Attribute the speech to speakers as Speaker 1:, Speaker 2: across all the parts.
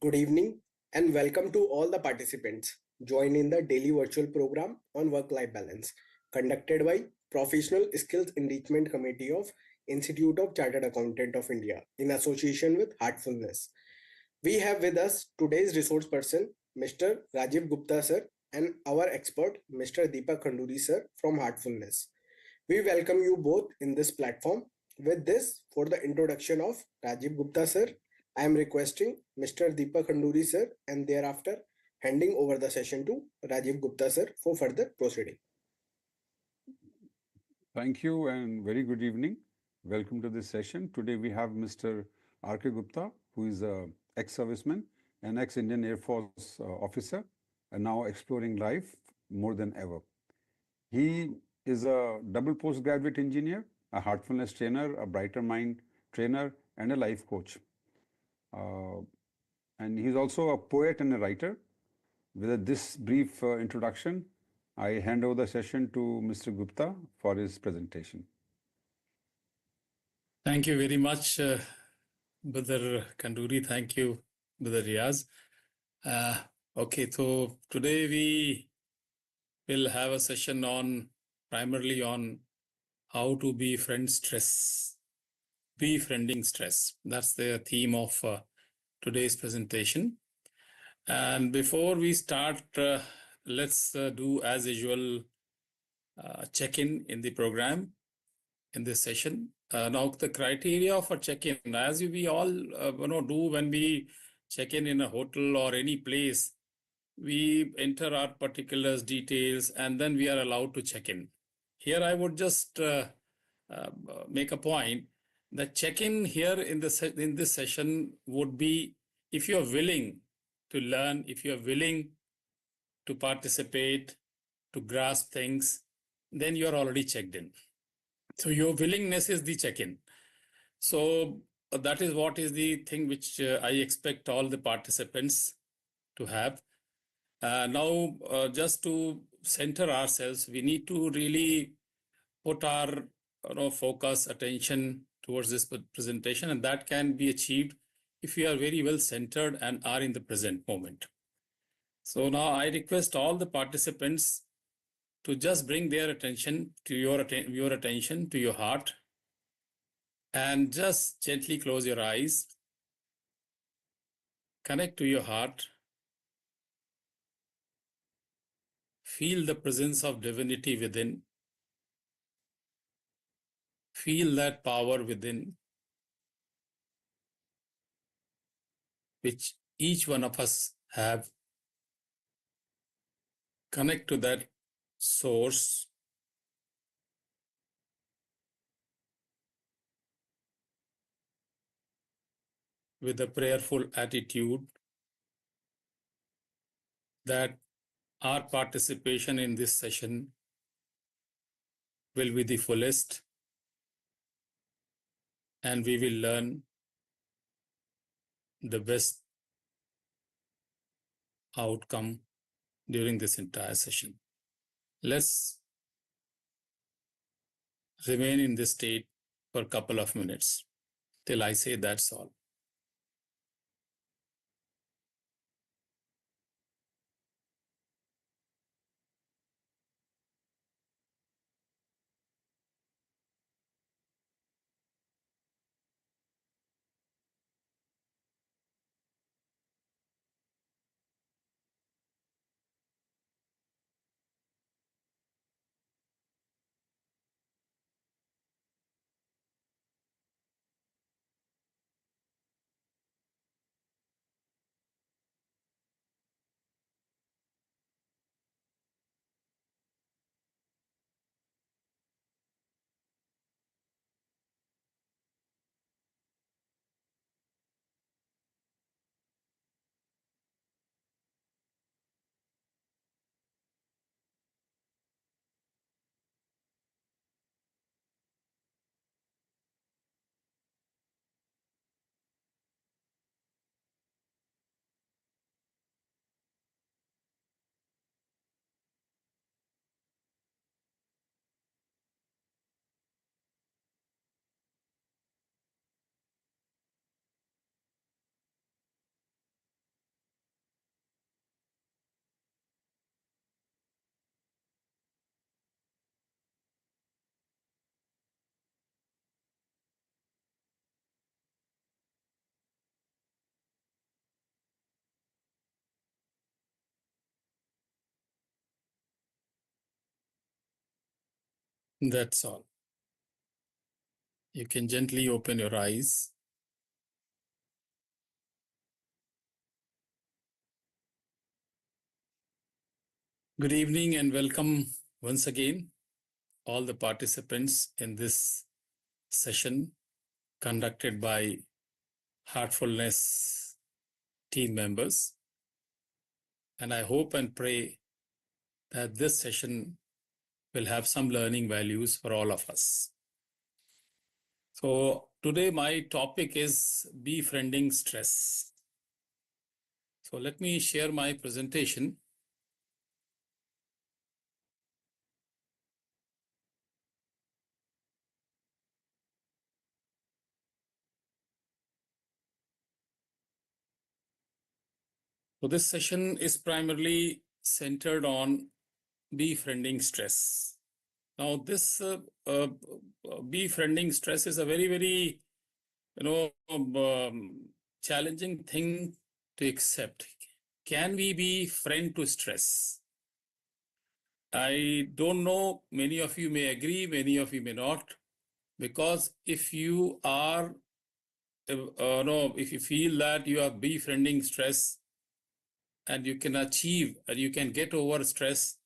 Speaker 1: good evening, and welcome to all the participants. Join in the daily virtual program on work-life balance, conducted by Professional Skills Enrichment Committee of Institute of Chartered Accountant of India in association with Heartfulness. We have with us today's resource person, Mr. Rajiv Gupta sir, and our expert, Mr. Deepak Khanduri sir from Heartfulness. We welcome you both in this platform. With this, for the introduction of Rajiv Gupta sir, I am requesting Mr. Deepak Khanduri sir and thereafter handing over the session to Rajiv Gupta sir for further proceeding.
Speaker 2: Thank you and very good evening. Welcome to this session. Today we have Mr. R.K. Gupta, who is a ex-serviceman, an ex-Indian Air Force officer, and now exploring life more than ever. He is a double postgraduate engineer, a heartfulness trainer, a brighter mind trainer, and a life coach. And he's also a poet and a writer. With this brief introduction, I hand over the session to Mr. Gupta for his presentation.
Speaker 3: Thank you very much, Brother Kanduri. Thank you, Brother Riaz. Okay, so today we will have a session on primarily on how to befriend stress, befriending stress. That's the theme of today's presentation. And before we start, let's do as usual check-in in the program in this session. Now, the criteria for check-in, as we all do when we check in a hotel or any place, we enter our particulars, details, and then we are allowed to check in. Here, I would just make a point that check-in here in this session would be if you are willing to learn, if you are willing to participate, to grasp things, then you are already checked in. So your willingness is the check-in. So that is what is the thing which I expect all the participants to have. Now, just to center ourselves, we need to really put our focus, attention towards this presentation, and that can be achieved if we are very well centered and are in the present moment. So now I request all the participants to just bring their attention to your attention to your heart and just gently close your eyes. Connect to your heart. Feel the presence of divinity within. Feel that power within, which each one of us have. Connect to that source. With a prayerful attitude that our participation in this session will be the fullest, and we will learn the best outcome during this entire session. Let's remain in this state for a couple of minutes till I say that's all. That's all. You can gently open your eyes. Good evening and welcome once again, all the participants in this session conducted by Heartfulness team members. And I hope and pray that this session will have some learning values for all of us. So today my topic is befriending stress. So let me share my presentation. So this session is primarily centered on befriending stress. Now this befriending stress is a very, challenging thing to accept. Can we be friend to stress? I don't know, many of you may agree, many of you may not, because if you are, if you feel that you are befriending stress and you can achieve and you can get over stress,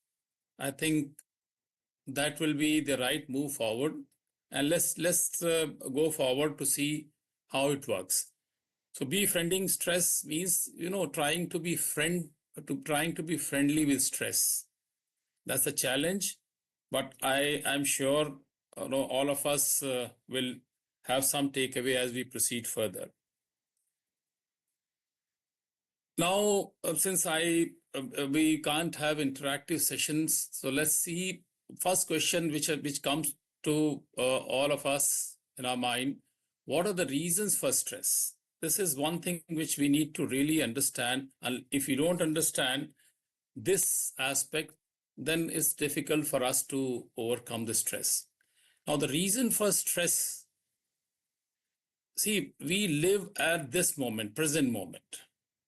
Speaker 3: I think that will be the right move forward. And let's go forward to see how it works. So befriending stress means, trying to be friendly with stress. That's a challenge, but I'm sure all of us will have some takeaway as we proceed further. Now, since we can't have interactive sessions, so let's see first question which comes to all of us in our mind. What are the reasons for stress? This is one thing which we need to really understand. And if you don't understand this aspect, then it's difficult for us to overcome the stress. Now, the reason for stress, see, we live at this moment, present moment.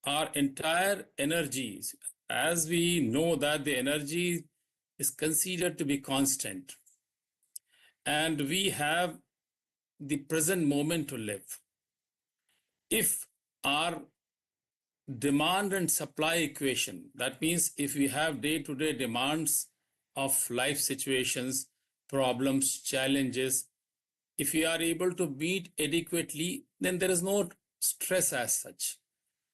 Speaker 3: Our entire energies, as we know that the energy is considered to be constant, and we have the present moment to live. If our demand and supply equation, that means if we have day-to-day demands of life situations, problems, challenges, if we are able to meet adequately, then there is no stress as such.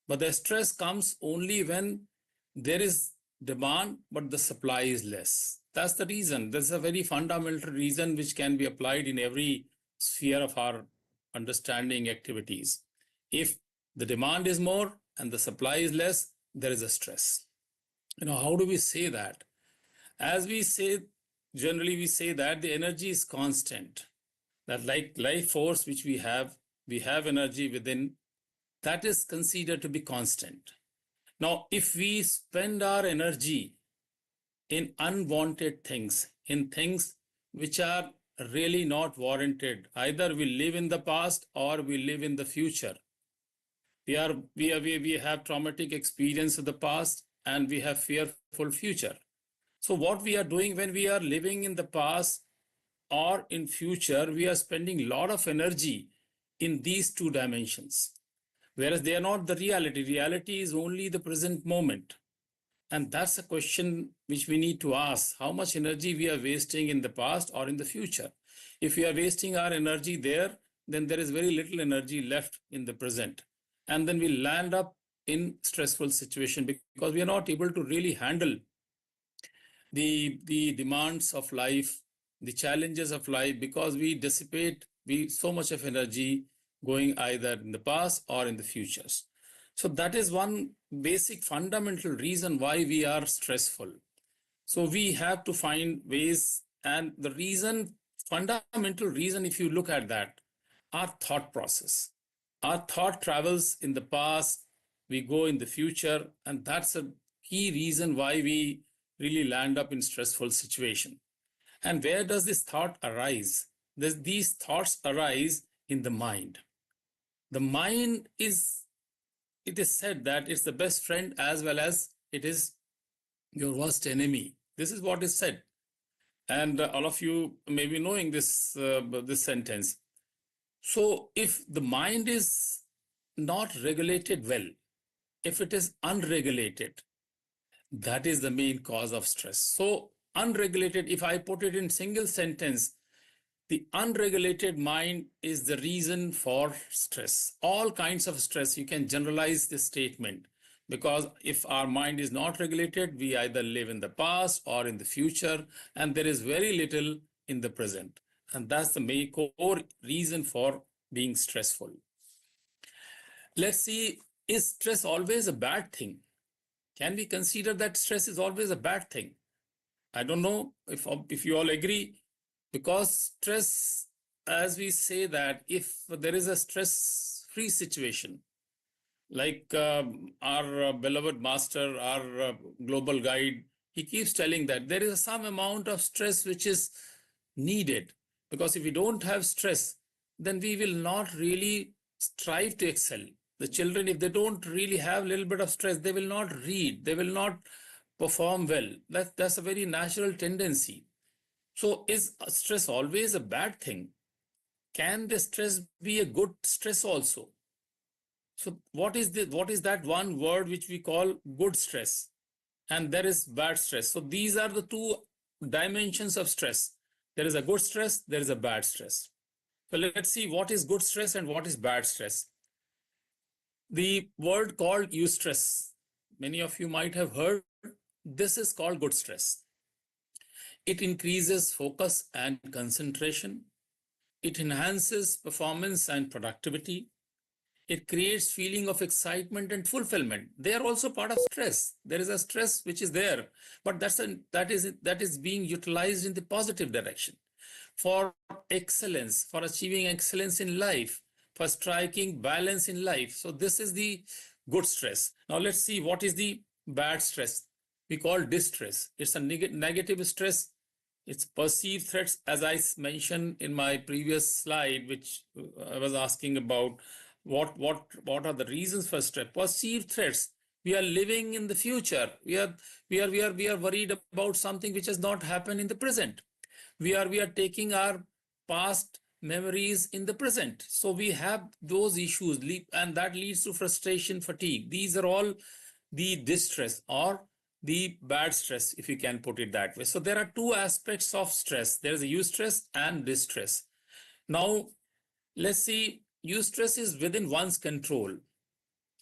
Speaker 3: But the stress comes only when there is demand, but the supply is less. That's the reason. That's a very fundamental reason which can be applied in every sphere of our understanding activities. If the demand is more and the supply is less, there is a stress. How do we say that? As we say, generally we say that the energy is constant. That like life force which we have energy within, that is considered to be constant. Now, if we spend our energy in unwanted things, in things which are really not warranted, either we live in the past or we live in the future. We have traumatic experience of the past and we have fearful future. So what we are doing when we are living in the past or in future, we are spending a lot of energy in these two dimensions, whereas they are not the reality. Reality is only the present moment. And that's a question which we need to ask, how much energy we are wasting in the past or in the future. If we are wasting our energy there, then there is very little energy left in the present. And then we land up in stressful situation because we are not able to really handle the demands of life, the challenges of life, because we dissipate so much of energy going either in the past or in the futures. So that is one basic fundamental reason why we are stressful. So we have to find ways, and the fundamental reason, if you look at that, our thought process. Our thought travels in the past, we go in the future, and that's a key reason why we really land up in stressful situation. And where does this thought arise? These thoughts arise in the mind. The mind it is said that it's the best friend as well as it is your worst enemy. This is what is said. And all of you may be knowing this sentence. So if the mind is not regulated well, if it is unregulated, that is the main cause of stress. So unregulated, if I put it in single sentence, the unregulated mind is the reason for stress. All kinds of stress, you can generalize this statement, because if our mind is not regulated, we either live in the past or in the future, and there is very little in the present. And that's the main core reason for being stressful. Let's see, is stress always a bad thing? Can we consider that stress is always a bad thing? I don't know if you all agree, because stress, as we say that if there is a stress-free situation, like our beloved master, our global guide, he keeps telling that there is some amount of stress which is needed, because if we don't have stress, then we will not really strive to excel. The children, if they don't really have a little bit of stress, they will not read, they will not perform well. That's a very natural tendency. So is stress always a bad thing? Can the stress be a good stress also? So what is that one word which we call good stress? And there is bad stress. So these are the two dimensions of stress. There is a good stress, there is a bad stress. So let's see what is good stress and what is bad stress. The word called eustress, many of you might have heard, this is called good stress. It increases focus and concentration. It enhances performance and productivity. It creates feeling of excitement and fulfillment. They are also part of stress. There is a stress which is there, but that is being utilized in the positive direction for excellence, for achieving excellence in life, for striking balance in life. So this is the good stress. Now let's see what is the bad stress. We call distress. It's a negative stress. It's perceived threats, as I mentioned in my previous slide, which I was asking about what are the reasons for stress. Perceived threats. We are living in the future. We are worried about something which has not happened in the present. We are taking our past memories in the present. So we have those issues, and that leads to frustration, fatigue. These are all the distress or the bad stress, if you can put it that way. So there are two aspects of stress. There is a eustress and distress. Now, let's see, eustress is within one's control,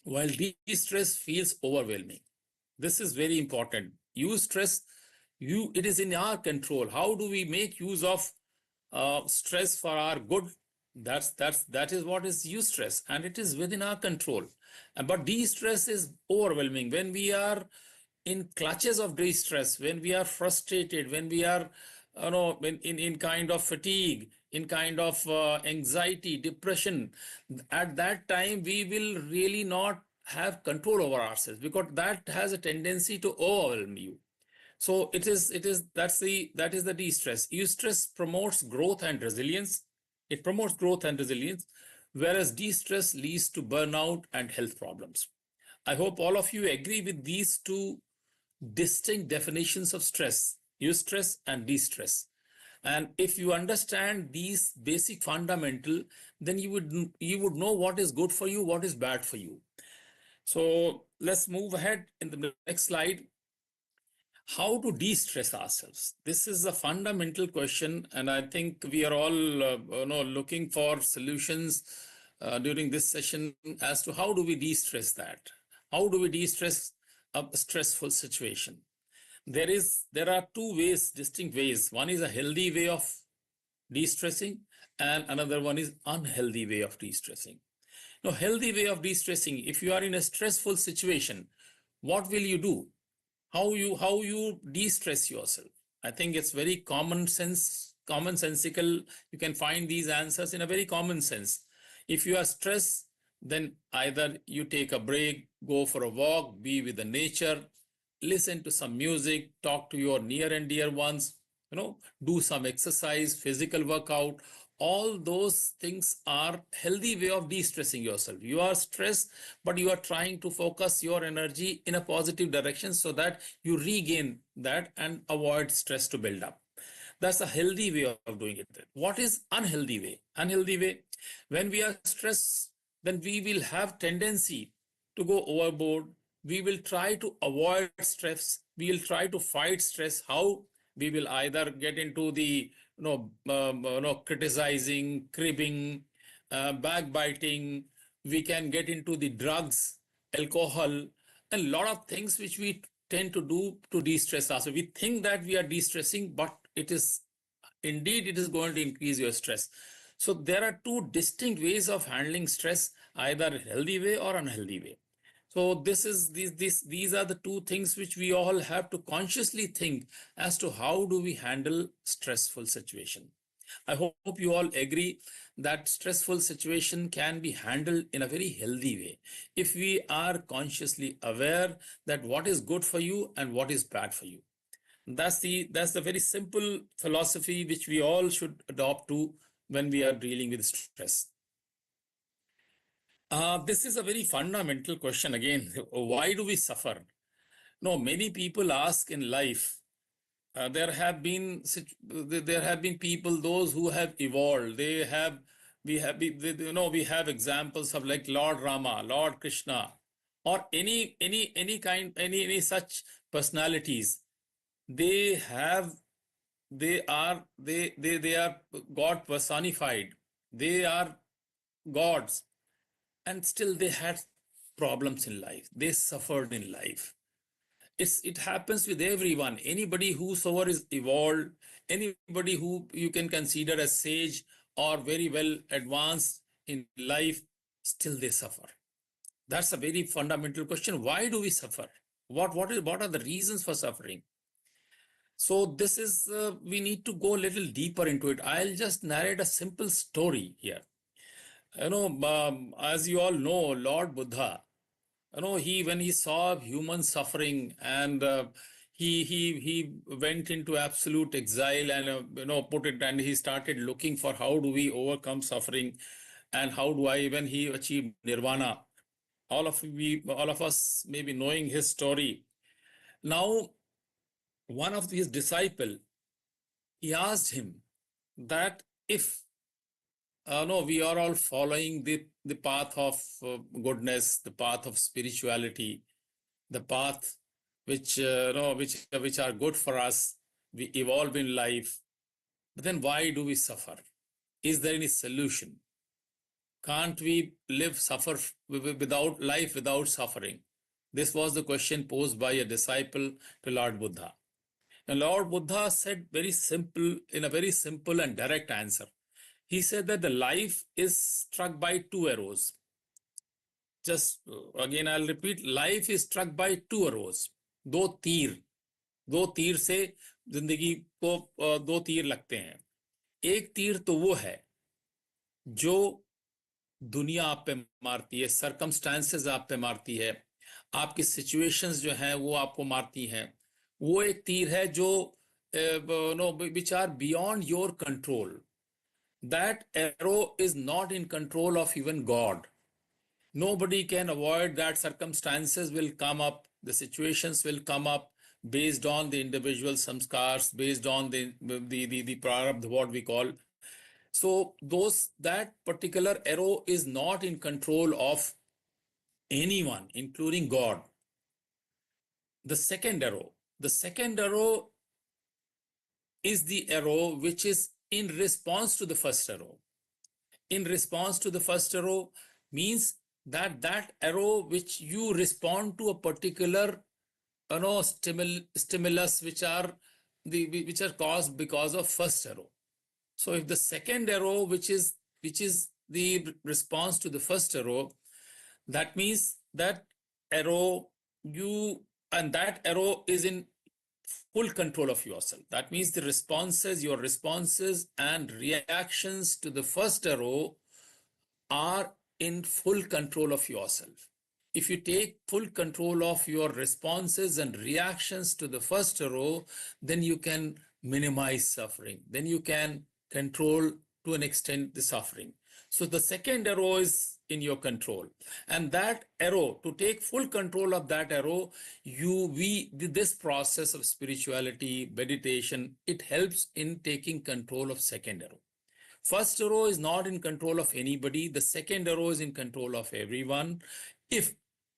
Speaker 3: while distress feels overwhelming. This is very important. Eustress, it is in our control. How do we make use of stress for our good? That is what is eustress, and it is within our control. But distress is overwhelming. When we are in clutches of distress, when we are frustrated, when we are in kind of fatigue, in kind of anxiety, depression, at that time we will really not have control over ourselves, because that has a tendency to overwhelm you. So that is the de-stress. Eustress promotes growth and resilience. It promotes growth and resilience, whereas de-stress leads to burnout and health problems. I hope all of you agree with these two distinct definitions of stress, eustress and de-stress. And if you understand these basic fundamental, then you would know what is good for you, what is bad for you. So let's move ahead in the next slide. How to de-stress ourselves? This is a fundamental question, and I think we are all looking for solutions during this session as to how do we de-stress that? How do we de-stress a stressful situation? There are two ways, distinct ways. One is a healthy way of de-stressing, and another one is unhealthy way of de-stressing. Now, healthy way of de-stressing, if you are in a stressful situation, what will you do? How you de-stress yourself? I think it's very commonsensical. You can find these answers in a very common sense. If you are stressed, then either you take a break, go for a walk, be with the nature, listen to some music, talk to your near and dear ones, do some exercise, physical workout. All those things are healthy way of de-stressing yourself. You are stressed, but you are trying to focus your energy in a positive direction so that you regain that and avoid stress to build up. That's a healthy way of doing it. What is unhealthy way? Unhealthy way, when we are stressed, then we will have tendency to go overboard. We will try to avoid stress. We will try to fight stress. How? We will either get into the criticizing, cribbing, backbiting. We can get into the drugs, alcohol, a lot of things which we tend to do to de-stress us. So we think that we are de-stressing, but it is indeed it is going to increase your stress. So there are two distinct ways of handling stress, either healthy way or unhealthy way. So these are the two things which we all have to consciously think as to how do we handle stressful situation. I hope you all agree that stressful situation can be handled in a very healthy way if we are consciously aware that what is good for you and what is bad for you. That's the very simple philosophy which we all should adopt to when we are dealing with stress. This is a very fundamental question again. Why do we suffer? No, many people ask in life. There have been people, those who have evolved. We have examples of like Lord Rama, Lord Krishna, or any such personalities. They are God personified. They are gods, and still they had problems in life. They suffered in life. It happens with everyone. Anybody whosoever is evolved, anybody who you can consider as sage or very well advanced in life, still they suffer. That's a very fundamental question. Why do we suffer? What are the reasons for suffering? So this is we need to go a little deeper into it. I'll just narrate a simple story here. As you all know, Lord Buddha, when he saw human suffering, and he went into absolute exile, and and he started looking for how do we overcome suffering, and how do I, when he achieved nirvana. All of us may be knowing his story. Now, one of his disciple, he asked him that if no, we are all following the path of goodness, the path of spirituality, the path which which are good for us. We evolve in life, but then why do we suffer? Is there any solution? Can't we suffer without life without suffering? This was the question posed by a disciple to Lord Buddha. And Lord Buddha said in a very simple and direct answer. He said that the life is struck by two arrows. Just again, I'll repeat, life is struck by two arrows. दो तीर से जिंदगी को दो तीर लगते हैं. एक तीर तो वो है जो दुनिया आप पे मारती है, सर्कमस्टांसेस आप पे मारती है, आपकी सिचुएशंस जो हैं वो आपको मारती हैं. वो एक तीर है जो which are beyond your control. That arrow is not in control of even God. Nobody can avoid that. Circumstances will come up, the situations will come up based on the individual samskars, based on the prarabdha, what we call. So that particular arrow is not in control of anyone, including God. The second arrow is the arrow which is in response to the first arrow. In response to the first arrow means that arrow which you respond to a particular stimulus which are caused because of first arrow. So if the second arrow, which is the response to the first arrow, that means that arrow is in full control of yourself. That means your responses and reactions to the first arrow are in full control of yourself. If you take full control of your responses and reactions to the first arrow, then you can minimize suffering. Then you can control to an extent the suffering. So the second arrow is in your control. And that arrow, to take full control of that arrow, this process of spirituality, meditation, it helps in taking control of second arrow. First arrow is not in control of anybody. The second arrow is in control of everyone. If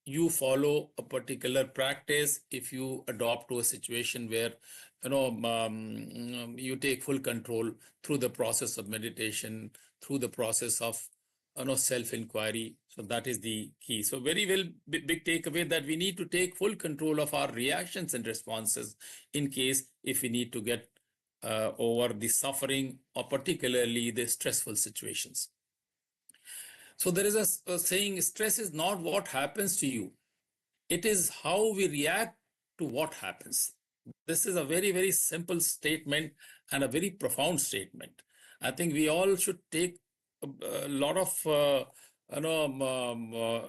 Speaker 3: you follow a particular practice, if you adopt to a situation where you take full control through the process of meditation, through the process of self-inquiry. So that is the key. So very well, big takeaway that we need to take full control of our reactions and responses in case if we need to get over the suffering or particularly the stressful situations. So there is a saying, stress is not what happens to you. It is how we react to what happens. This is a very, very simple statement and a very profound statement. I think we all should take a lot of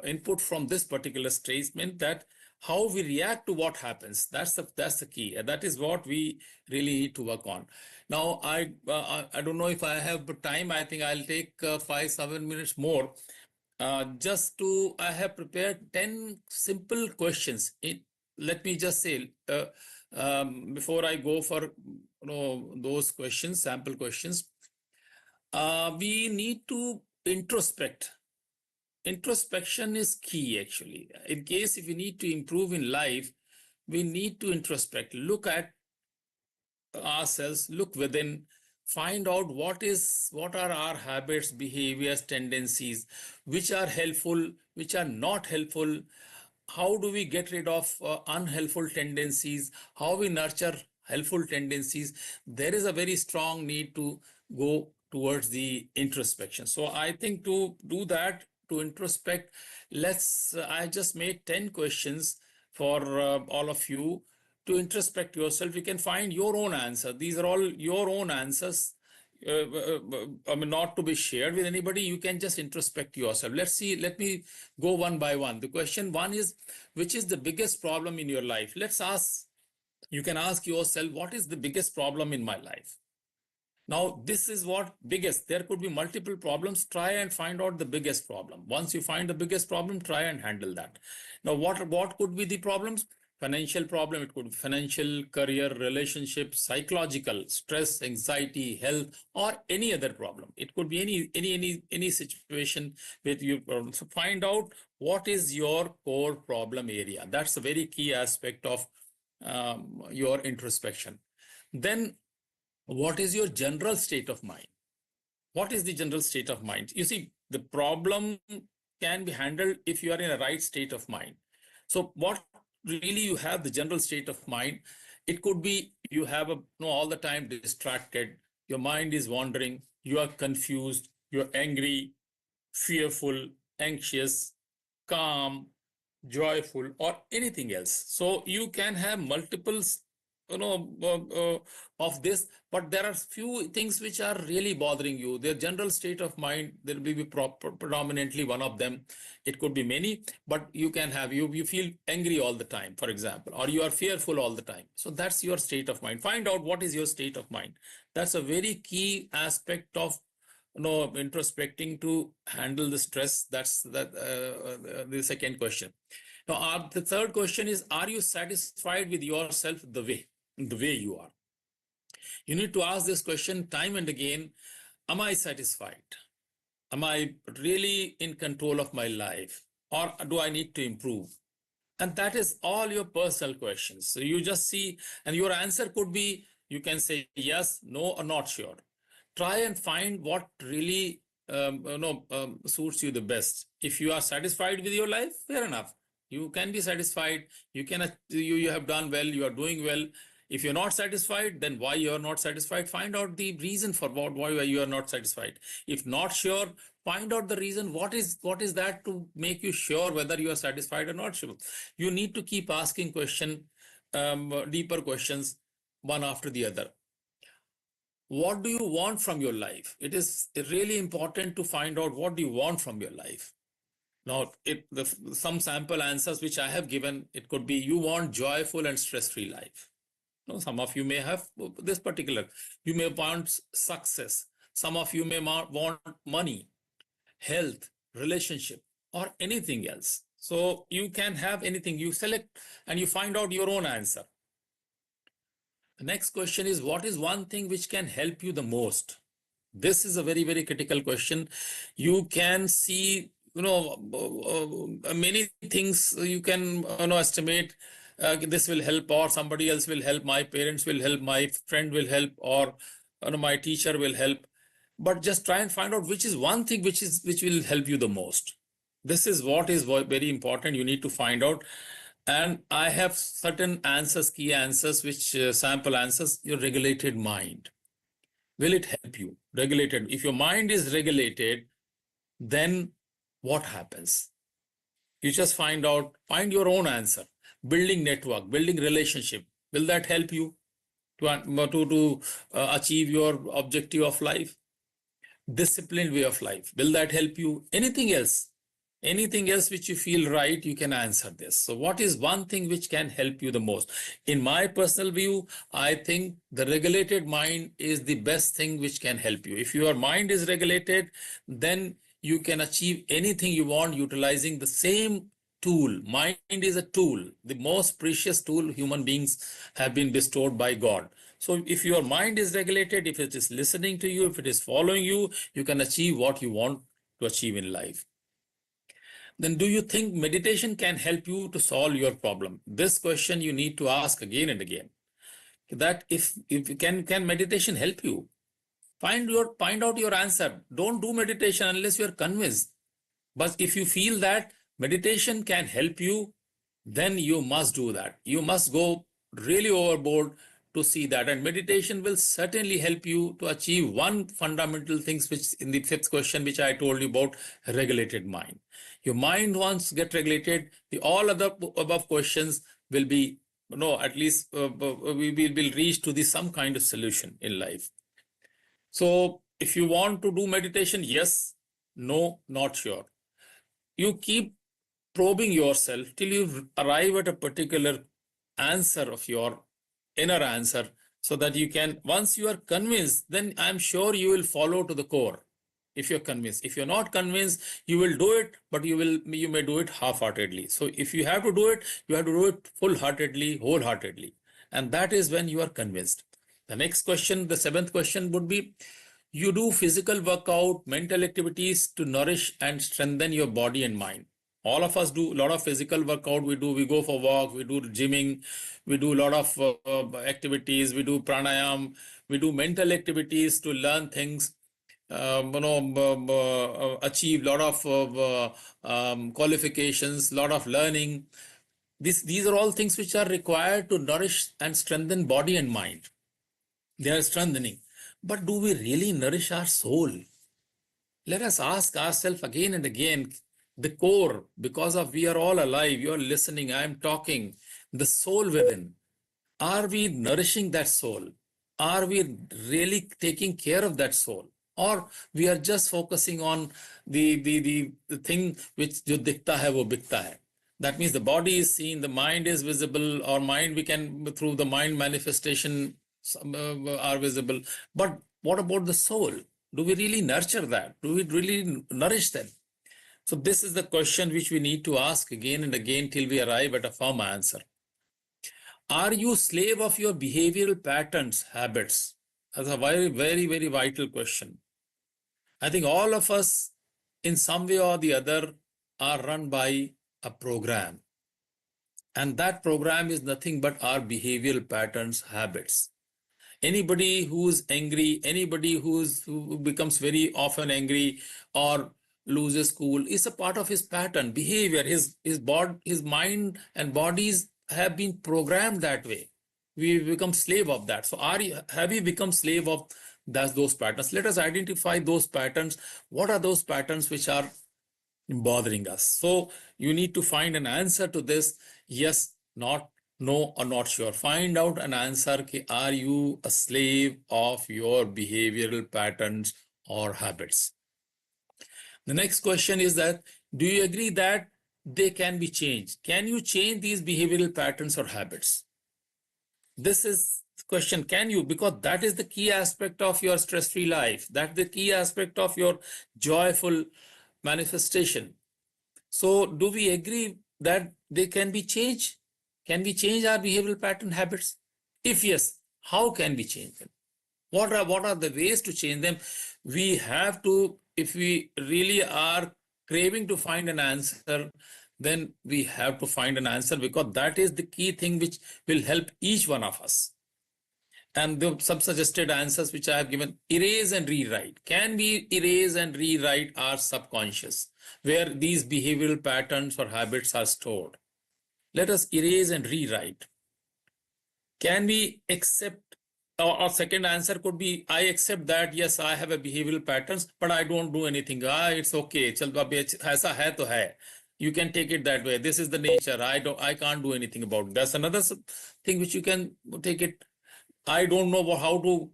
Speaker 3: input from this particular statement, that how we react to what happens. That's the key. And that is what we really need to work on. Now, I don't know if I have time. I think I'll take 5-7 minutes more. I have prepared 10 simple questions. Let me just say, before I go for those questions, sample questions, we need to introspect. Introspection is key, actually. In case if we need to improve in life, we need to introspect, look at ourselves, look within, find out what are our habits, behaviors, tendencies, which are helpful, which are not helpful. How do we get rid of unhelpful tendencies? How we nurture helpful tendencies? There is a very strong need to go towards the introspection. So I think to do that, to introspect, I just made 10 questions for all of you to introspect yourself. You can find your own answer. These are all your own answers. I mean, not to be shared with anybody. You can just introspect yourself. Let's see. Let me go one by one. The question one is, which is the biggest problem in your life? You can ask yourself, what is the biggest problem in my life? Now, this is what biggest. There could be multiple problems. Try and find out the biggest problem. Once you find the biggest problem, try and handle that. Now, what could be the problems? Financial problem, it could be financial, career, relationship, psychological, stress, anxiety, health, or any other problem. It could be any situation with your problem. So find out what is your core problem area. That's a very key aspect of your introspection. Then, what is your general state of mind? What is the general state of mind? You see, the problem can be handled if you are in a right state of mind. So what really you have the general state of mind? It could be you have all the time distracted, your mind is wandering, you are confused, you're angry, fearful, anxious, calm, joyful, or anything else. So you can have multiple of this, but there are few things which are really bothering you. Their general state of mind, there will be predominantly one of them. It could be many, but you can have, you feel angry all the time, for example, or you are fearful all the time. So that's your state of mind. Find out what is your state of mind. That's a very key aspect of introspecting to handle the stress. That's the second question. Now, the third question is, are you satisfied with yourself the way you are? You need to ask this question time and again. Am I satisfied? Am I really in control of my life? Or do I need to improve? And that is all your personal questions. So you just see, and your answer could be, you can say yes, no, or not sure. Try and find what really suits you the best. If you are satisfied with your life, fair enough. You can be satisfied. You have done well. You are doing well. If you're not satisfied, then why you're not satisfied? Find out the reason for why you are not satisfied. If not sure, find out the reason. What is that to make you sure whether you are satisfied or not sure? You need to keep asking deeper questions, one after the other. What do you want from your life? It is really important to find out what do you want from your life. Now, some sample answers which I have given, it could be you want joyful and stress-free life. Some of you may have this particular. You may want success. Some of you may want money, health, relationship, or anything else. So you can have anything. You select and you find out your own answer. The next question is, what is one thing which can help you the most? This is a very, very critical question. You can see, many things you can, estimate. This will help, or somebody else will help. My parents will help. My friend will help, or my teacher will help. But just try and find out which is one thing which will help you the most. This is what is very important. You need to find out. And I have certain answers, key answers, which sample answers. Your regulated mind. Will it help you? Regulated. If your mind is regulated, then what happens? You just find your own answer. Building network, building relationship. Will that help you to achieve your objective of life? Disciplined way of life. Will that help you? Anything else? Anything else which you feel right, you can answer this. So what is one thing which can help you the most? In my personal view, I think the regulated mind is the best thing which can help you. If your mind is regulated, then you can achieve anything you want utilizing the same tool. Mind is a tool, the most precious tool human beings have been bestowed by God. So if your mind is regulated, if it is listening to you, if it is following you, you can achieve what you want to achieve in life. Then do you think meditation can help you to solve your problem? This question you need to ask again and again. That if can meditation help you? Find out your answer. Don't do meditation unless you are convinced. But if you feel that meditation can help you, then you must do that. You must go really overboard to see that. And meditation will certainly help you to achieve one fundamental things, which in the fifth question, which I told you about, regulated mind. Your mind once get regulated, all other above questions will be, at least we will reach to some kind of solution in life. So if you want to do meditation, yes, no, not sure. You keep probing yourself till you arrive at a particular answer of your inner answer, so that you can, once you are convinced, then I'm sure you will follow to the core. If you're convinced. If you're not convinced, you will do it, but you may do it half-heartedly. So if you have to do it, you have to do it full-heartedly, wholeheartedly. And that is when you are convinced. The next question, the seventh question would be, you do physical workout, mental activities to nourish and strengthen your body and mind. All of us do a lot of physical workout. We go for walk, we do gymming, we do a lot of activities, we do pranayam, we do mental activities to learn things, achieve a lot of qualifications, a lot of learning. These are all things which are required to nourish and strengthen body and mind. They are strengthening. But do we really nourish our soul? Let us ask ourselves again and again, the core, because of we are all alive, you are listening, I am talking, the soul within. Are we nourishing that soul? Are we really taking care of that soul? Or we are just focusing on the thing which jo dikhta hai wo bikta hai. That means the body is seen, the mind is visible, or mind we can, through the mind manifestation are visible. But what about the soul? Do we really nurture that? Do we really nourish them? So this is the question which we need to ask again and again till we arrive at a firm answer. Are you slave of your behavioral patterns, habits? That's a very, very, very vital question. I think all of us, in some way or the other, are run by a program. And that program is nothing but our behavioral patterns, habits. Anybody who's angry, anybody who becomes very often angry or loses cool is a part of his pattern, behavior. His mind and bodies have been programmed that way. We become slave of that. So have you become slave of those patterns? Let us identify those patterns. What are those patterns which are bothering us? So you need to find an answer to this. Yes, not, no, or not sure. Find out an answer. Are you a slave of your behavioral patterns or habits? The next question is that, do you agree that they can be changed? Can you change these behavioral patterns or habits? This is the question. Can you? Because that is the key aspect of your stress-free life. That's the key aspect of your joyful manifestation. So do we agree that they can be changed? Can we change our behavioral pattern habits? If yes, how can we change them? What are the ways to change them? We have to, if we really are craving to find an answer, then we have to find an answer, because that is the key thing which will help each one of us. And some suggested answers which I have given: erase and rewrite. Can we erase and rewrite our subconscious, where these behavioral patterns or habits are stored? Let us erase and rewrite. Can we accept, or second answer could be, I accept that, yes, I have a behavioral patterns, but I don't do anything. It's okay. Chal, aisa hai to hai. You can take it that way. This is the nature. I can't do anything about it. That's another thing which you can take it. I don't know how to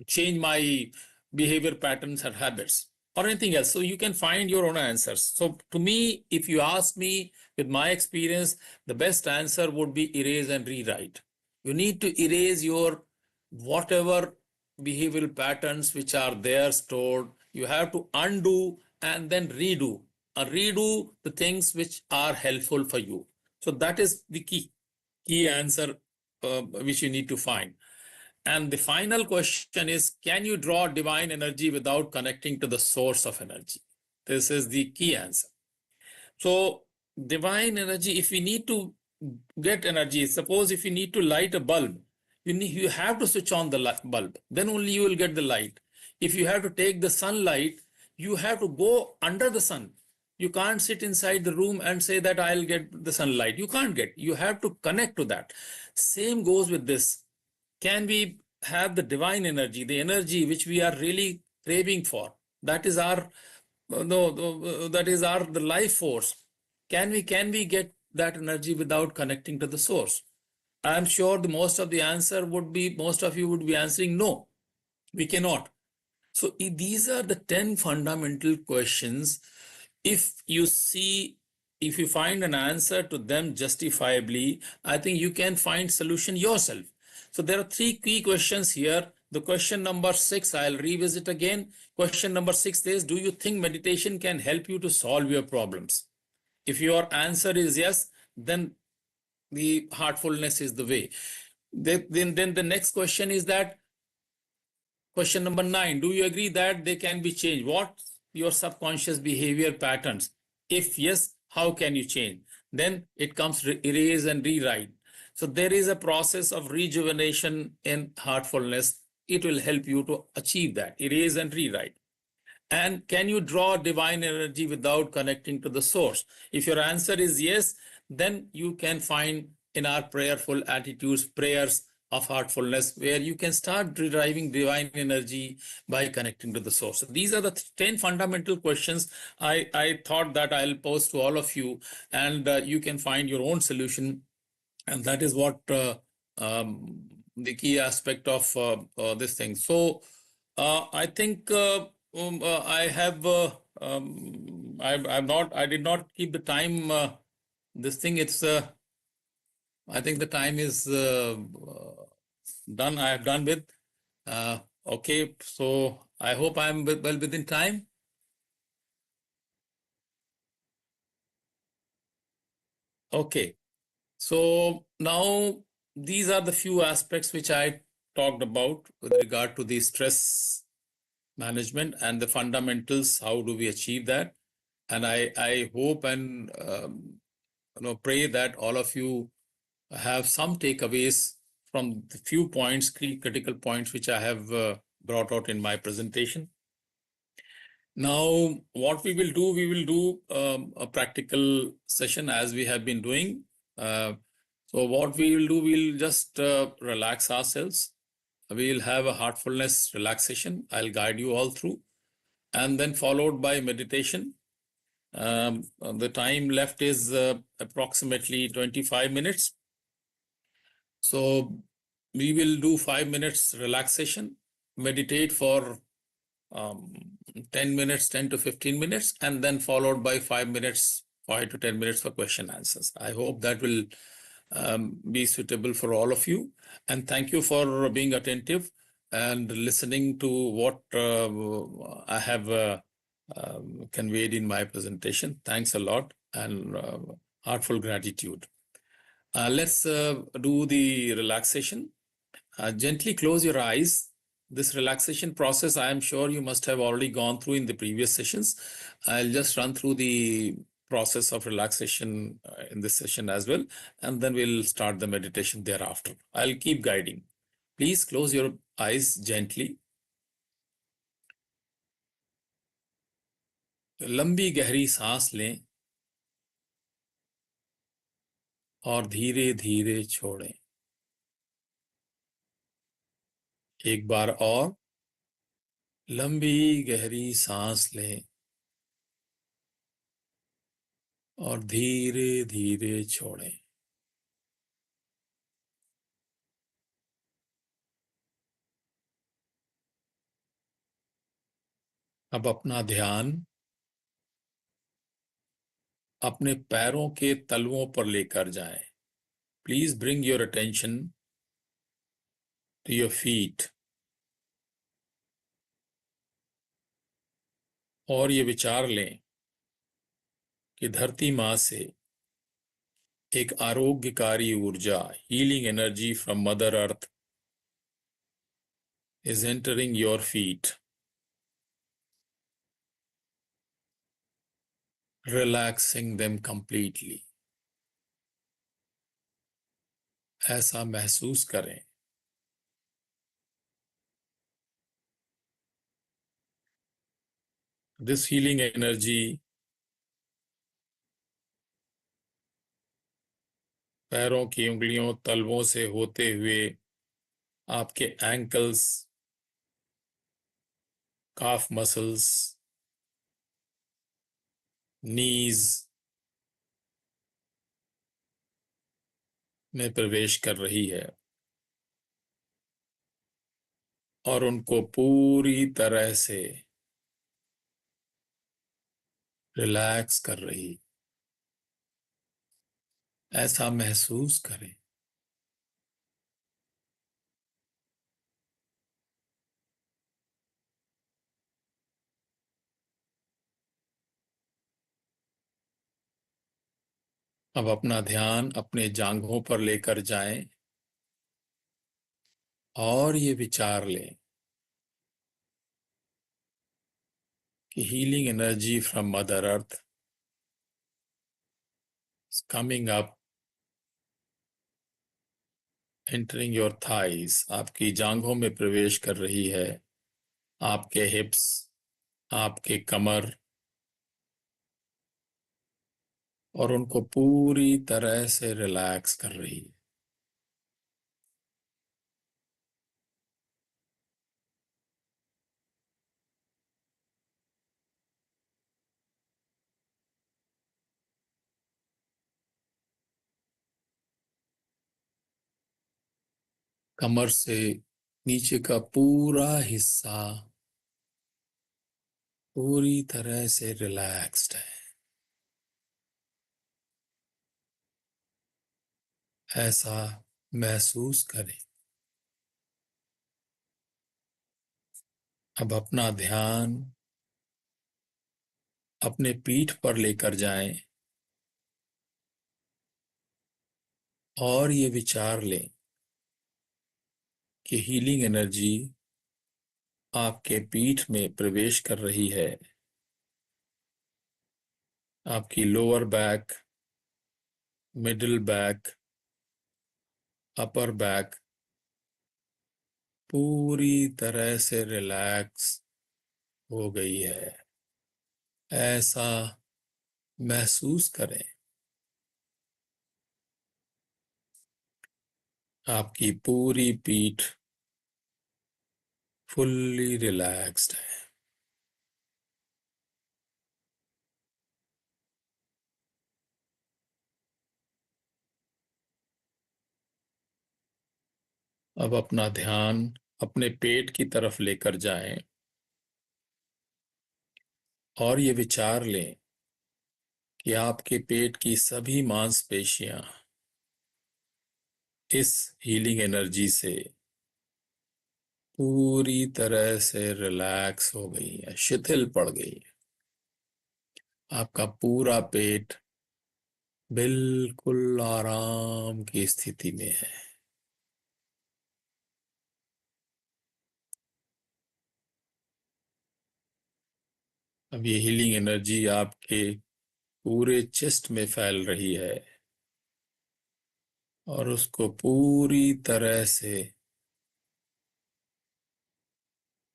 Speaker 3: change my behavior patterns or habits or anything else. So you can find your own answers. So to me, if you ask me, with my experience, the best answer would be erase and rewrite. You need to erase your whatever behavioral patterns which are there stored. You have to undo and then redo. Redo the things which are helpful for you. So that is the key answer which you need to find. And the final question is, can you draw divine energy without connecting to the source of energy? This is the key answer. So divine energy, if we need to get energy, suppose if you need to light a bulb, you have to switch on the bulb, then only you will get the light. If you have to take the sunlight, you have to go under the sun. You can't sit inside the room and say that I'll get the sunlight. You can't get. You have to connect to that. Same goes with this. Can we have the divine energy, the energy which we are really craving for? That is our the life force. Can we get that energy without connecting to the source? I'm sure most of you would be answering no, we cannot. So these are the 10 fundamental questions. If you find an answer to them justifiably, I think you can find solution yourself. So there are 3 key questions here. The question number 6, I'll revisit again. Question number 6 is, do you think meditation can help you to solve your problems? If your answer is yes, then the heartfulness is the way. Then the next question is that, question number 9, do you agree that they can be changed? What your subconscious behavior patterns? If yes, how can you change? Then it comes erase and rewrite. So there is a process of rejuvenation in heartfulness. It will help you to achieve that, erase and rewrite. And can you draw divine energy without connecting to the source? If your answer is yes, then you can find in our prayerful attitudes, prayers of heartfulness, where you can start deriving divine energy by connecting to the source. So these are the 10 fundamental questions I thought that I'll pose to all of you, and you can find your own solution. And that is what the key aspect of this thing. So I think I did not keep the time. This thing, it's I think the time is done. I have done with. Okay, so I hope I'm well within time. Okay, so now these are the few aspects which I talked about with regard to the stress management and the fundamentals. How do we achieve that? And I hope and pray that all of you have some takeaways from the few points, critical points, which I have brought out in my presentation. Now, what we will do a practical session as we have been doing. So what we will do, we'll just relax ourselves. We'll have a heartfulness relaxation. I'll guide you all through, and then followed by meditation. The time left is approximately 25 minutes. So we will do 5 minutes relaxation, meditate for 10 minutes, 10 to 15 minutes, and then followed by 5 to 10 minutes for question answers. I hope that will be suitable for all of you. And thank you for being attentive. and listening to what I have conveyed in my presentation. Thanks a lot and heartfelt gratitude. Let's do the relaxation. Gently close your eyes. This relaxation process, I am sure you must have already gone through in the previous sessions. I'll just run through the process of relaxation in this session as well, and then we'll start the meditation thereafter. I'll keep guiding. Please close your eyes gently. लंबी गहरी सांस लें और धीरे धीरे छोड़ें. एक बार और लंबी गहरी सांस लें और धीरे धीरे छोड़ें. अब अपना ध्यान अपने पैरों के तलवों पर लेकर जाएं. Please bring your attention to your feet. और ये विचार लें कि धरती माँ से एक आरोग्यकारी ऊर्जा, healing energy from mother earth is entering your feet, relaxing them completely. ऐसा महसूस करें. This healing energy पैरों की उंगलियों तलवों से होते हुए आपके एंकल्स, काफ मसल्स, नीज में प्रवेश कर रही है और उनको पूरी तरह से रिलैक्स कर रही. ऐसा महसूस करें. अब अपना ध्यान अपने जांघों पर लेकर जाएं और ये विचार लें कि healing energy from mother earth is coming up, entering your thighs. आपकी जांघों में प्रवेश कर रही है, आपके हिप्स, आपके कमर, और उनको पूरी तरह से रिलैक्स कर रही है. कमर से नीचे का पूरा हिस्सा पूरी तरह से रिलैक्स्ड है. ऐसा महसूस करें. अब अपना ध्यान अपने पीठ पर लेकर जाएं और ये विचार लें कि हीलिंग एनर्जी आपके पीठ में प्रवेश कर रही है. आपकी lower back, middle back, upper back पूरी तरह से रिलैक्स हो गई है. ऐसा महसूस करें. आपकी पूरी पीठ फुल्ली रिलैक्स्ड है. अब अपना ध्यान अपने पेट की तरफ लेकर जाएं और ये विचार लें कि आपके पेट की सभी मांसपेशियां इस हीलिंग एनर्जी से पूरी तरह से रिलैक्स हो गई है, शिथिल पड़ गई है। आपका पूरा पेट बिल्कुल आराम की स्थिति में है। अब ये हीलिंग एनर्जी आपके पूरे चेस्ट में फैल रही है और उसको पूरी तरह से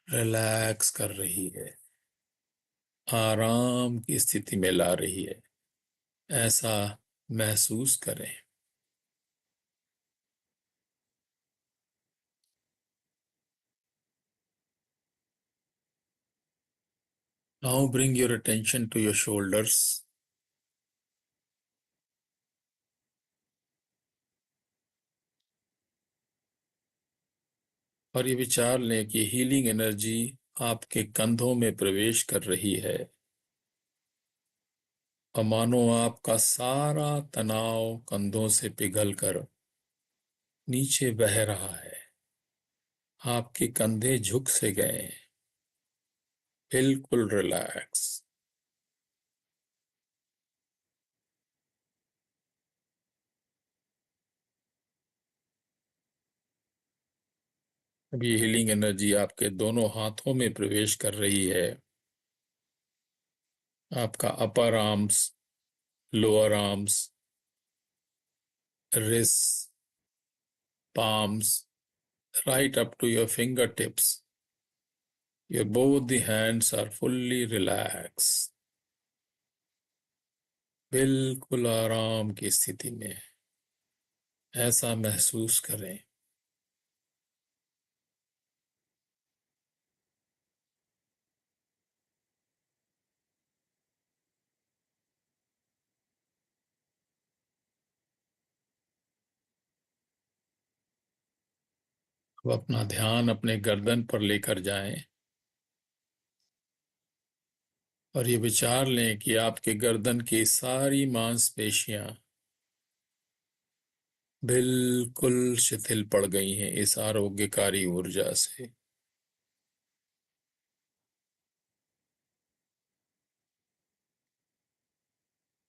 Speaker 3: रिलैक्स कर रही है, आराम की स्थिति में ला रही है। ऐसा महसूस करें। Now bring your attention to your shoulders. और ये विचार लें कि हीलिंग एनर्जी आपके कंधों में प्रवेश कर रही है और मानो आपका सारा तनाव कंधों से पिघलकर नीचे बह रहा है। आपके कंधे झुक से गए हैं, बिल्कुल रिलैक्स। अब ये हीलिंग एनर्जी आपके दोनों हाथों में प्रवेश कर रही है। आपका अपर arms, lower arms, wrists, palms, right up to your fingertips. Both the hands are fully relaxed. बिल्कुल आराम की स्थिति में ऐसा महसूस करें। अब अपना ध्यान अपने गर्दन पर लेकर जाएं और ये विचार लें कि आपके गर्दन की सारी मांसपेशियां बिल्कुल शिथिल पड़ गई हैं इस आरोग्यकारी ऊर्जा से।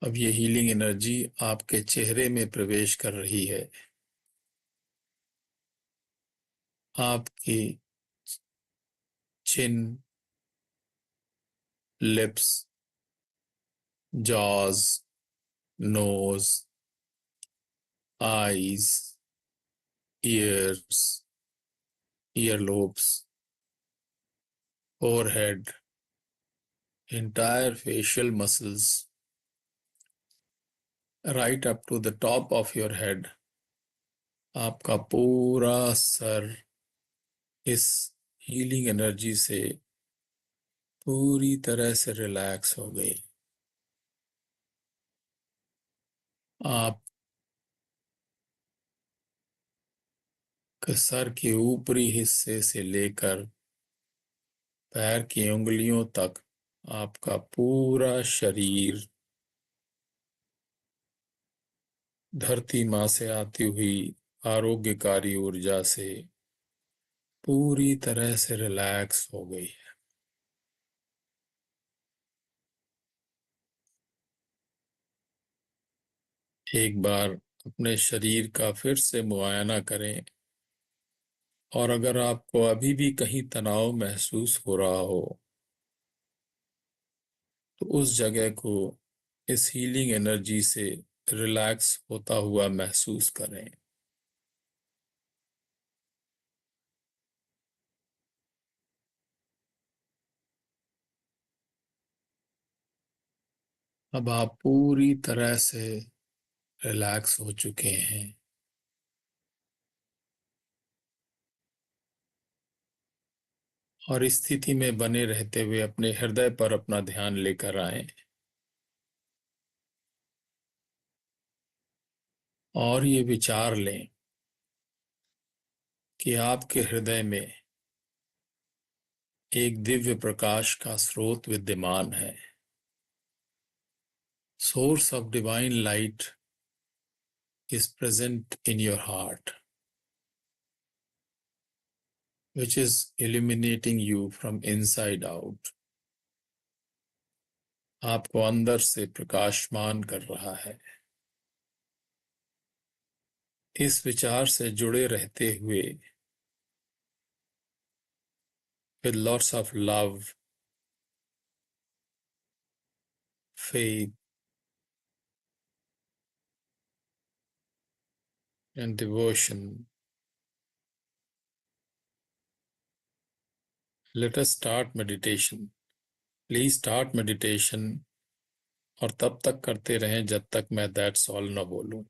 Speaker 3: अब ये हीलिंग एनर्जी आपके चेहरे में प्रवेश कर रही है। आपकी chin, lips, jaws, nose, eyes, ears, earlobes, forehead, entire facial muscles, right up to the top of your head. आपका पूरा सर इस हीलिंग एनर्जी से पूरी तरह से रिलैक्स हो गई। आप सर के ऊपरी हिस्से से लेकर पैर की उंगलियों तक आपका पूरा शरीर धरती माँ से आती हुई आरोग्यकारी ऊर्जा से पूरी तरह से रिलैक्स हो गई है। एक बार अपने शरीर का फिर से मुआयना करें और अगर आपको अभी भी कहीं तनाव महसूस हो रहा हो तो उस जगह को इस हीलिंग एनर्जी से रिलैक्स होता हुआ महसूस करें। अब आप पूरी तरह से रिलैक्स हो चुके हैं। और इस स्थिति में बने रहते हुए अपने हृदय पर अपना ध्यान लेकर आएं और ये विचार लें कि आपके हृदय में एक दिव्य प्रकाश का स्रोत विद्यमान है। Source of divine light is present in your heart. which is illuminating you from inside out. आपको अंदर से प्रकाशमान कर रहा है। इस विचार से जुड़े रहते हुए, with lots of love, faith, and devotion, let us start meditation. Please start meditation और तब तक करते रहें जब तक मैं that's all न बोलूं।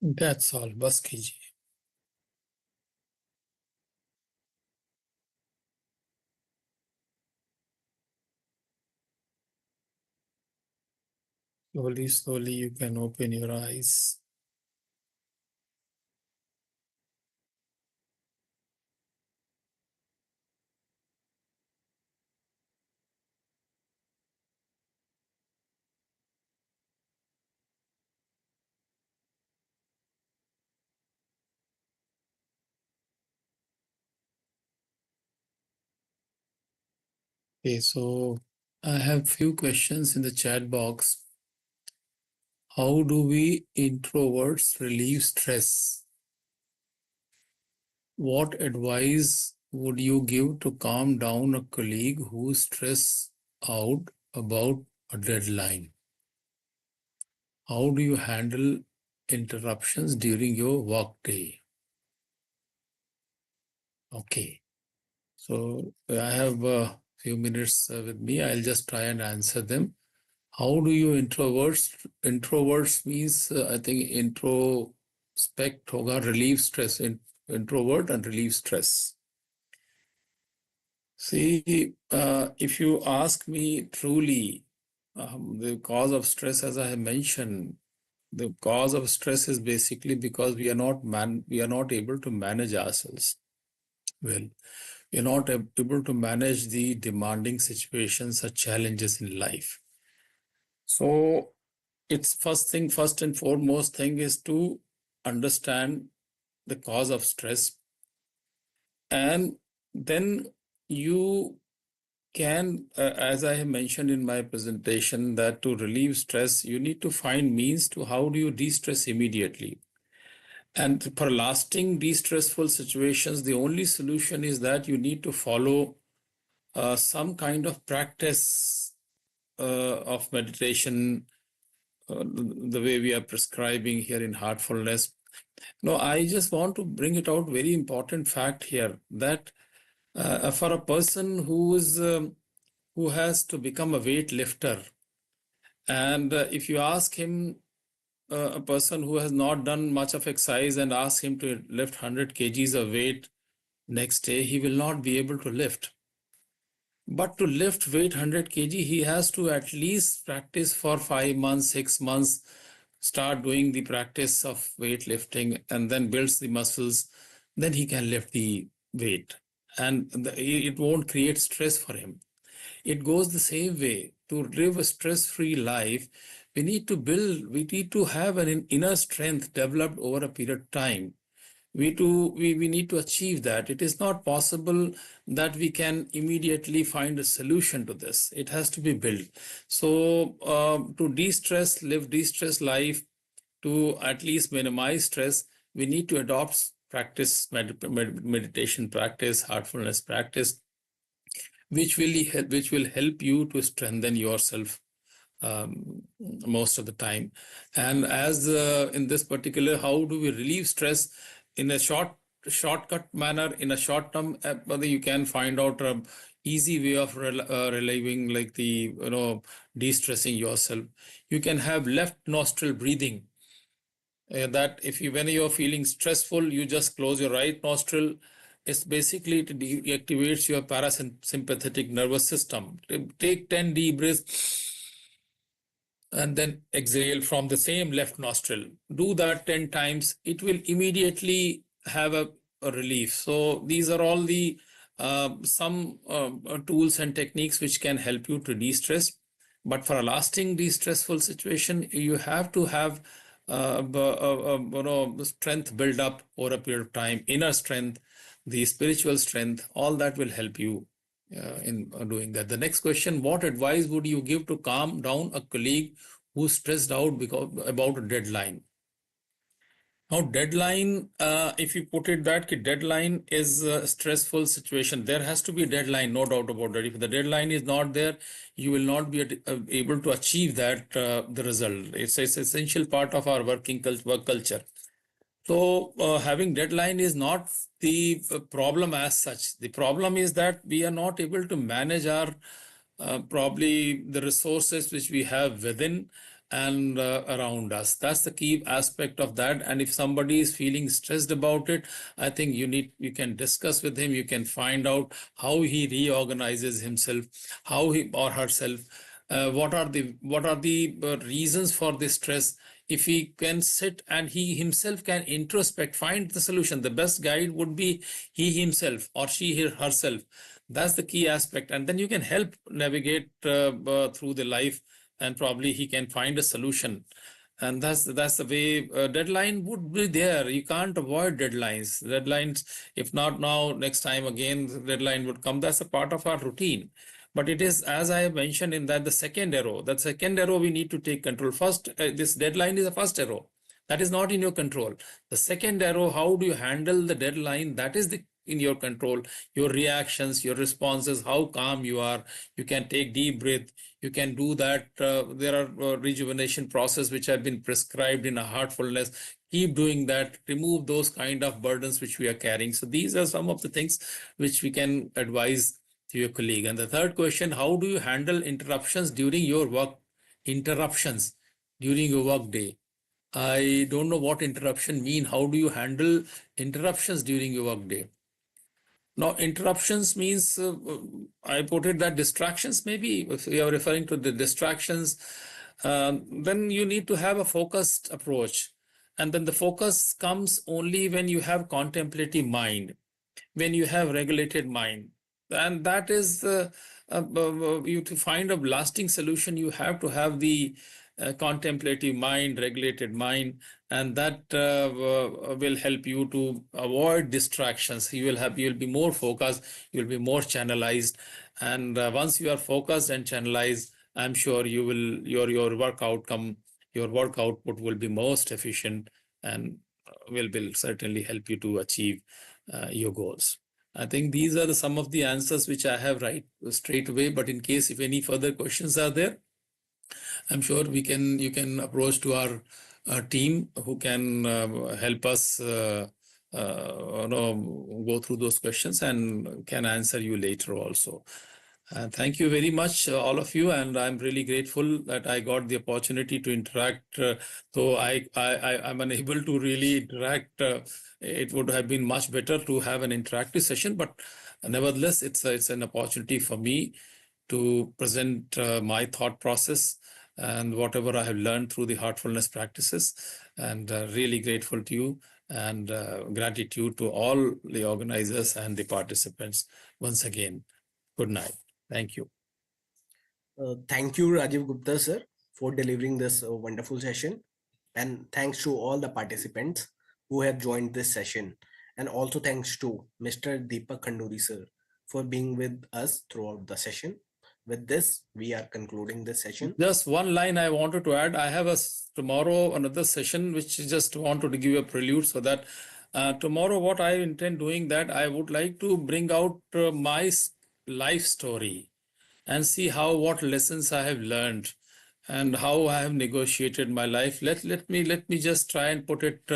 Speaker 3: That's all. बस कीजिए. Slowly, slowly, you can open your eyes. Okay, so I have few questions in the chat box. How do we introverts relieve stress? What advice would you give to calm down a colleague who's stressed out about a deadline? How do you handle interruptions during your work day? Okay, so I have a few minutes with me. I'll just try and answer them. How do you introverts means I think introspect hoga, relieve stress, introvert and relieve stress. See, if you ask me truly, the cause of stress, as I have mentioned, the cause of stress is basically because we are not able to manage ourselves well. We are not able to manage the demanding situations or challenges in life. So it's first and foremost thing is to understand the cause of stress, and then you can, as I have mentioned in my presentation, that to relieve stress, you need to find means to how do you de-stress immediately. And for lasting de-stressful situations, the only solution is that you need to follow some kind of practice of meditation, the way we are prescribing here in Heartfulness. No, I just want to bring it out very important fact here that for a person who has to become a weight lifter, and if you ask him, a person who has not done much of exercise, and ask him to lift 100 kgs of weight next day, he will not be able to lift. But to lift weight 100 kg, he has to at least practice for 5 months, 6 months, start doing the practice of weightlifting, and then builds the muscles. Then he can lift the weight, and it won't create stress for him. It goes the same way. To live a stress-free life, we need to have an inner strength developed over a period of time. We need to achieve that. It is not possible that we can immediately find a solution to this. It has to be built. So to de-stress, live de-stress life, to at least minimize stress, we need to adopt practice, meditation practice, heartfulness practice, which will help you to strengthen yourself most of the time. And as in this particular, how do we relieve stress in a shortcut manner, in a short term? You can find out an easy way of relieving, like the de-stressing yourself. You can have left nostril breathing. That if you, when you're feeling stressful, you just close your right nostril. It's basically, it deactivates your parasympathetic nervous system. Take 10 deep breaths and then exhale from the same left nostril. Do that 10 times. It will immediately have a relief. So these are all the some tools and techniques which can help you to de-stress. But for a lasting de-stressful situation, you have to have strength build up over a period of time, inner strength, the spiritual strength, all that will help you in doing that. The next question: what advice would you give to calm down a colleague who's stressed out about a deadline? Now, deadline, if you put it that, deadline is a stressful situation. There has to be a deadline, no doubt about that. If the deadline is not there, you will not be able to achieve that, the result. It's an essential part of our work culture. So having deadline is not the problem as such. The problem is that we are not able to manage our probably the resources which we have within, and around us. That's the key aspect of that. And if somebody is feeling stressed about it, I think you can discuss with him. You can find out how he reorganizes himself, how he or herself. What are the reasons for this stress? If he can sit and he himself can introspect, find the solution. The best guide would be he himself or she herself. That's the key aspect, and then you can help navigate through the life, and probably he can find a solution. And that's the way. Deadline would be there. You can't avoid deadlines. If not now, next time again the deadline would come. That's a part of our routine. But it is, as I have mentioned, in that the second arrow. That second arrow we need to take control. First, this deadline is the first arrow. That is not in your control. The second arrow, how do you handle the deadline? That is in your control. Your reactions, your responses, how calm you are. You can take deep breath. You can do that. There are rejuvenation process which have been prescribed in a heartfulness. Keep doing that. Remove those kind of burdens which we are carrying. So these are some of the things which we can advise to your colleague. And the third question, how do you handle interruptions during your work? Interruptions during your work day. I don't know what interruption mean. How do you handle interruptions during your work day? Now, interruptions means, I put it that distractions, maybe if you are referring to the distractions, then you need to have a focused approach. And then the focus comes only when you have contemplative mind, when you have regulated mind. And that is, you to find a lasting solution, you have to have the contemplative mind, regulated mind, and that will help you to avoid distractions. You'll be more focused, you'll be more channelized, and once you are focused and channelized, I'm sure your work outcome, your work output will be most efficient, and will certainly help you to achieve your goals. I think these are some of the answers which I have right straight away. But in case if any further questions are there, I'm sure you can approach to our team who can help us go through those questions and can answer you later also. Thank you very much, all of you, and I'm really grateful that I got the opportunity to interact. Though I'm unable to really interact, it would have been much better to have an interactive session. But nevertheless, it's an opportunity for me to present my thought process and whatever I have learned through the heartfulness practices. And really grateful to you, and gratitude to all the organizers and the participants once again. Good night. Thank you.
Speaker 1: Thank you, Rajiv Gupta, sir, for delivering this wonderful session. And thanks to all the participants who have joined this session. And also thanks to Mr. Deepak Khanduri, sir, for being with us throughout the session. With this, we are concluding this session.
Speaker 3: Just one line I wanted to add. I have tomorrow another session which just wanted to give a prelude, so that tomorrow what I intend doing, that I would like to bring out my life story and see what lessons I have learned and how I have negotiated my life. Let me just try and put it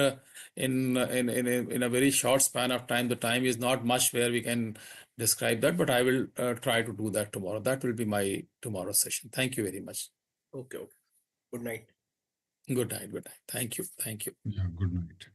Speaker 3: in a very short span of time. The time is not much where we can describe that, but I will try to do that tomorrow. That will be my tomorrow session. Thank you very much.
Speaker 1: Okay. Good night.
Speaker 3: Good night. Thank you.
Speaker 2: Yeah, good night.